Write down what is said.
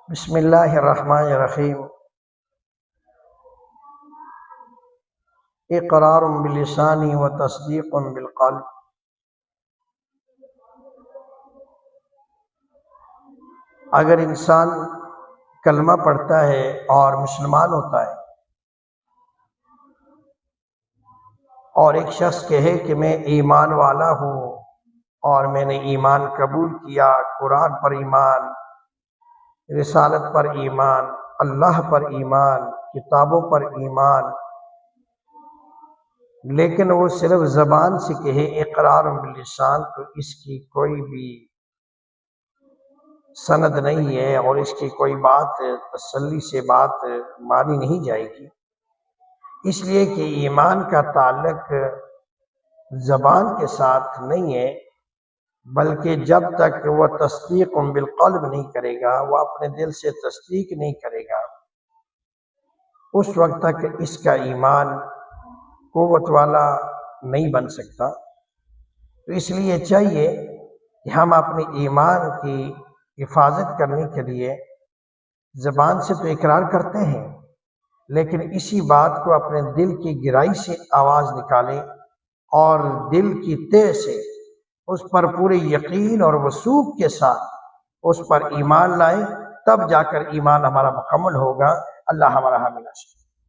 بسم اللہ الرحمن الرحیم۔ اقرار باللسان و تصدیق بالقلب۔ اگر انسان کلمہ پڑھتا ہے اور مسلمان ہوتا ہے اور ایک شخص کہے کہ میں ایمان والا ہوں اور میں نے ایمان قبول کیا، قرآن پر ایمان، رسالت پر ایمان، اللہ پر ایمان، کتابوں پر ایمان، لیکن وہ صرف زبان سے کہے اقرار باللسان، تو اس کی کوئی بھی سند نہیں ہے اور اس کی کوئی بات تسلی سے بات مانی نہیں جائے گی، اس لیے کہ ایمان کا تعلق زبان کے ساتھ نہیں ہے، بلکہ جب تک وہ تصدیق بالقلب نہیں کرے گا، وہ اپنے دل سے تصدیق نہیں کرے گا، اس وقت تک اس کا ایمان قوت والا نہیں بن سکتا۔ تو اس لیے چاہیے کہ ہم اپنے ایمان کی حفاظت کرنے کے لیے زبان سے تو اقرار کرتے ہیں، لیکن اسی بات کو اپنے دل کی گہرائی سے آواز نکالیں اور دل کی تہ سے اس پر پورے یقین اور وثوق کے ساتھ اس پر ایمان لائیں، تب جا کر ایمان ہمارا مکمل ہوگا۔ اللہ ہمارا حامی نصیب۔